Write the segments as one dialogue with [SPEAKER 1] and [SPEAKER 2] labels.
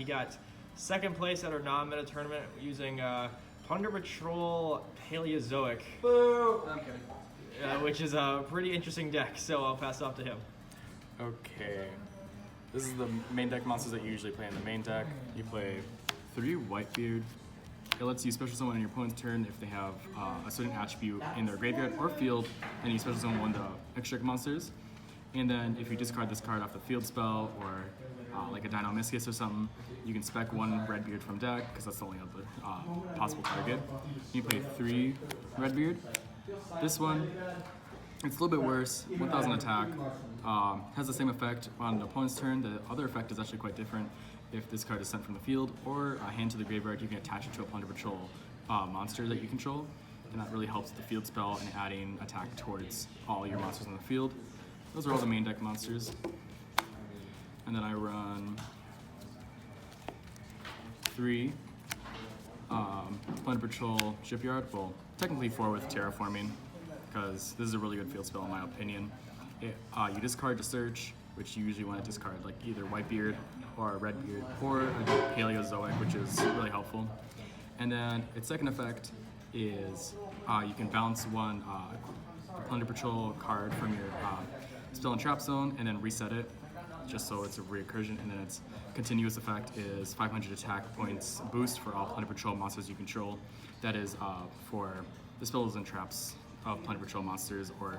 [SPEAKER 1] he got second place at our non-meta tournament using Plunder Patrol Paleozoic.
[SPEAKER 2] Boo! I'm kidding.
[SPEAKER 1] Which is a pretty interesting deck, so I'll pass it off to him.
[SPEAKER 3] Okay. This is the main deck monsters that you usually play in the main deck. You play 3 Whitebeard. It lets you special summon on your opponent's turn if they have a certain attribute in their graveyard or field, and you special summon one of the extra deck monsters. And then if you discard this card off the field spell, or like a Dino-Miscus or something, you can spec 1 Redbeard from deck, because that's the only other possible target. You play 3 Redbeard. This one, it's a little bit worse, 1000 attack, has the same effect on the opponent's turn. The other effect is actually quite different. If this card is sent from the field or hand to the graveyard, you can attach it to a Plunder Patrol monster that you control, and that really helps with the field spell and adding attack towards all your monsters on the field. Those are all the main deck monsters. And then I run 3 Plunder Patrol Shipyard, well, technically 4 with Terraforming, because this is a really good field spell in my opinion. You discard to search, which you usually want to discard like either Whitebeard or Redbeard or a Paleozoic, which is really helpful. And then its second effect is you can bounce 1 Plunder Patrol card from your spell and trap zone and then reset it, just so it's a recursion. And then its continuous effect is 500 attack points boost for all Plunder Patrol monsters you control. That is for the spells and traps of Plunder Patrol monsters or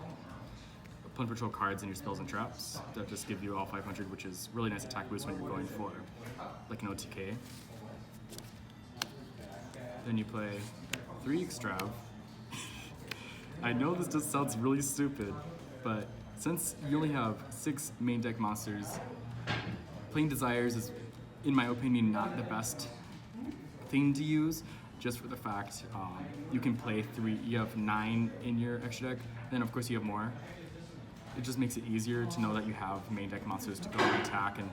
[SPEAKER 3] Plunder Patrol cards in your spells and traps that just give you all 500, which is really nice attack boost when you're going for like an OTK. Then you play 3 Extrav. I know this just sounds really stupid, but since you only have 6 main deck monsters, playing Desires is, in my opinion, not the best thing to use, just for the fact you can play 3, you have 9 in your extra deck, then of course you have more. It just makes it easier to know that you have main deck monsters to go and attack and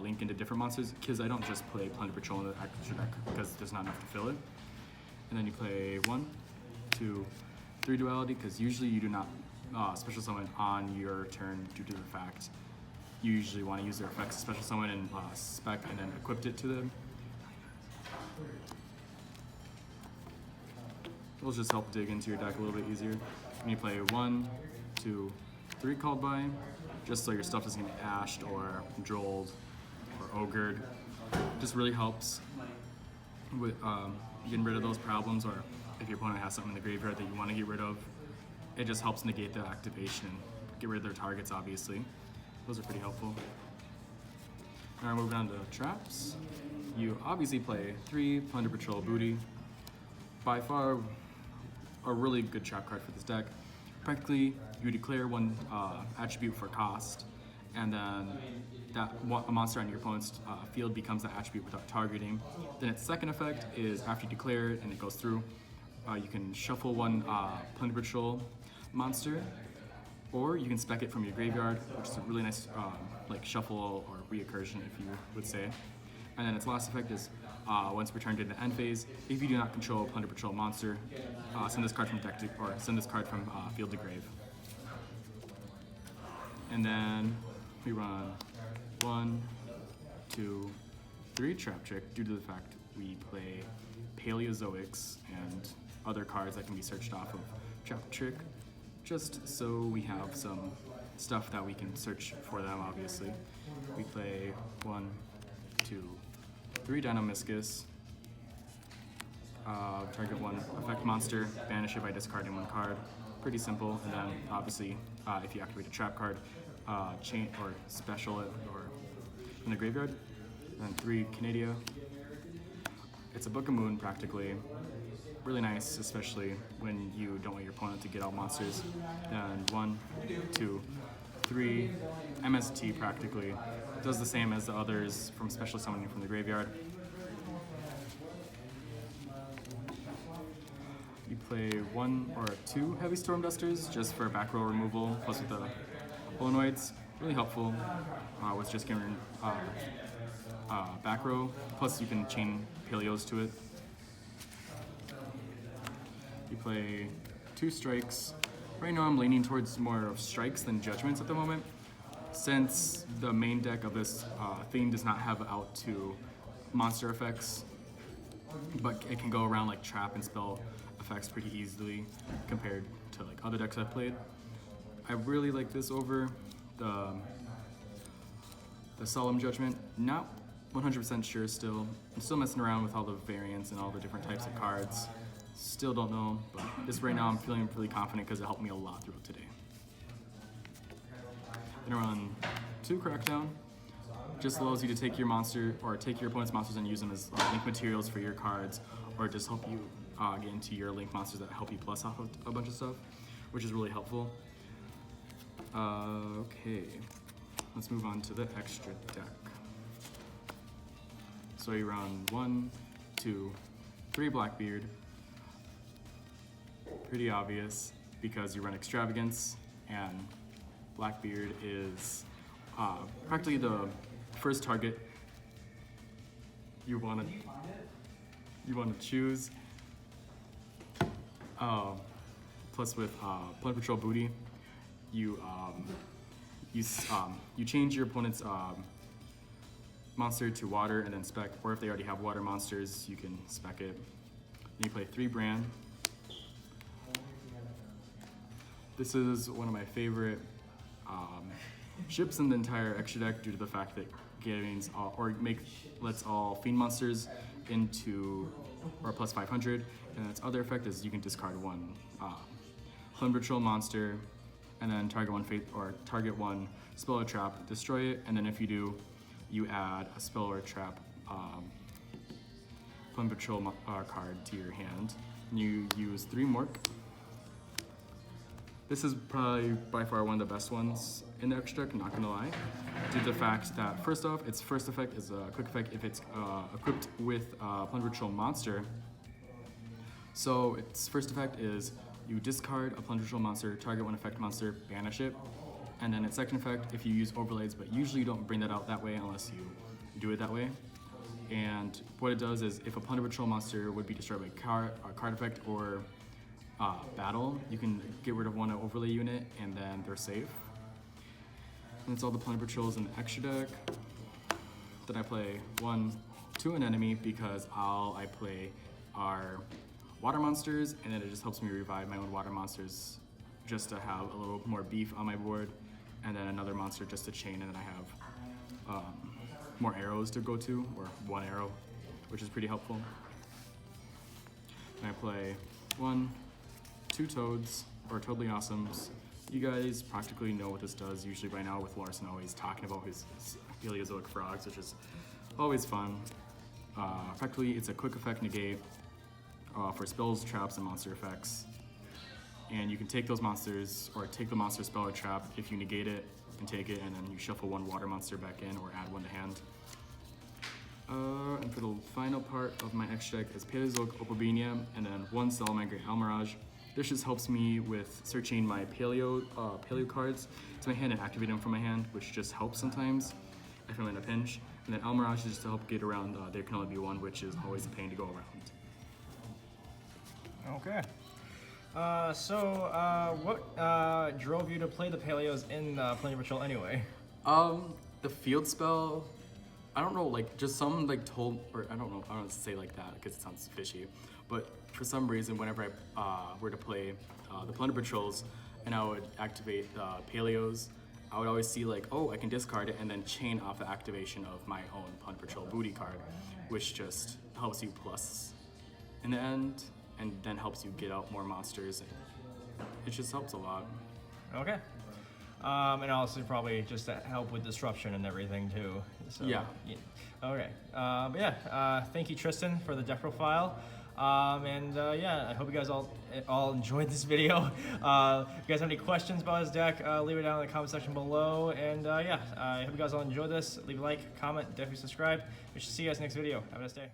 [SPEAKER 3] link into different monsters, because I don't just play Plunder Patrol in the extra deck because there's not enough to fill it. And then you play 1, 2, 3 Duality, because usually you do not special summon on your turn due to the fact you usually want to use their effects to special summon and spec and then equip it to them. It'll just help dig into your deck a little bit easier. And you play 1, 2, 3 Called By, just so your stuff doesn't get ashed or drolled or ogred. Just really helps with getting rid of those problems, or if your opponent has something in the graveyard that you want to get rid of, it just helps negate the activation and get rid of their targets, obviously. Those are pretty helpful. Now we're moving on to traps. You obviously play 3 Plunder Patrol Booty. By far a really good trap card for this deck. Practically, you declare 1 attribute for cost, and then a monster on your opponent's field becomes that attribute without targeting. Then its second effect is after you declare it and it goes through, you can shuffle 1 Plunder Patrol monster, or you can spec it from your graveyard, which is a really nice like shuffle or recursion, if you would say. And then its last effect is once returned to the end phase, if you do not control a Plunder Patrol monster, send this card from deck to, or send this card from field to grave. And then we run 1, 2, 3 Trap Trick due to the fact we play Paleozoics and other cards that can be searched off of Trap Trick, just so we have some stuff that we can search for them, obviously. We play 1, 2, 3 Dino-Miscus, target 1 effect monster, banish it by discarding 1 card. Pretty simple. And then obviously, if you activate a trap card, chain or special it or in the graveyard. And then 3 Canadia. It's a Book of Moon practically. Really nice, especially when you don't want your opponent to get all monsters. Then 1, 2, 3 MST practically. It does the same as the others from special summoning from the graveyard. You play 1 or 2 Heavy Storm Dusters just for back row removal, plus with the Polonoids. Really helpful with just getting back row, plus you can chain Paleos to it. You play 2 strikes. Right now I'm leaning towards more of strikes than judgments at the moment, since the main deck of this theme does not have out to monster effects, but it can go around like trap and spell effects pretty easily compared to like other decks I've played. I really like this over the Solemn Judgment. Not 100% sure still. I'm still messing around with all the variants and all the different types of cards. Still don't know, but this right now I'm feeling really confident because it helped me a lot throughout today. Then I run 2 Crackdown. Just allows you to take your monster or take your opponent's monsters and use them as link materials for your cards, or just help you get into your link monsters that help you plus off a bunch of stuff, which is really helpful. Okay, let's move on to the extra deck. So you run 1, 2, 3 Blackbeard. Pretty obvious because you run Extravagance, and Blackbeard is practically the first target you want to choose. Plus with Plunder Patrol Booty, you change your opponent's monster to water and then spec, or if they already have water monsters, you can spec it. Then you play 3 Bran. This is one of my favorite ships in the entire extra deck due to the fact that gains lets all fiend monsters into or plus 500, and its other effect is you can discard 1 Plunder Patrol monster, and then target 1 faith or target 1 spell or trap, destroy it, and then if you do, you add a spell or trap Plunder Patrol card to your hand. And you use 3 Mork. This is probably by far one of the best ones in the extra deck, not gonna lie, due to the fact that first off, its first effect is a quick effect if it's equipped with Plunder Patrol monster. So its first effect is you discard a Plunder Patrol monster, target 1 effect monster, banish it, and then its second effect, if you use overlays, but usually you don't bring that out that way unless you do it that way. And what it does is if a Plunder Patrol monster would be destroyed by a card effect or battle, you can get rid of 1 overlay unit and then they're safe. And it's all the Plunder Patrols in the extra deck. Then I play 1 to an enemy because all I play are water monsters, and then it just helps me revive my own water monsters just to have a little more beef on my board, and then another monster just to chain, and then I have more arrows to go to, or 1 arrow, which is pretty helpful. And I play 1, 2 Toads, or Totally Awesomes. You guys practically know what this does usually by now, with Larson always talking about his Paleozoic frogs, which is always fun. Practically, it's a quick effect negate for spells, traps, and monster effects. And you can take those monsters, or take the monster spell or trap if you negate it, and take it, and then you shuffle 1 water monster back in, or add 1 to hand. And for the final part of my extra deck is Paleozoic Opalbenia, and then 1 Salamangreat Almirage. This just helps me with searching my paleo cards to my hand and activating them from my hand, which just helps sometimes if I'm in a pinch. And then Almirage is just to help get around, there can only be 1, which is always a pain to go around.
[SPEAKER 1] Okay. What drove you to play the Paleos in Plunder Patrol anyway?
[SPEAKER 3] The field spell, I don't know, like just some like told, or I don't know, I don't say like that because it sounds fishy, but for some reason whenever I were to play the Plunder Patrols and I would activate the Paleos, I would always see like, oh, I can discard it and then chain off the activation of my own Plunder Patrol booty card, which just helps you plus in the end, and then helps you get out more monsters. It just helps a lot.
[SPEAKER 1] Okay. And also probably just to help with disruption and everything too. So,
[SPEAKER 3] yeah.
[SPEAKER 1] Okay. But yeah, thank you, Triston, for the deck profile. Yeah, I hope you guys all enjoyed this video. If you guys have any questions about his deck, leave it down in the comment section below. And yeah, I hope you guys all enjoyed this. Leave a like, comment, definitely subscribe. We should see you guys next video. Have a nice day.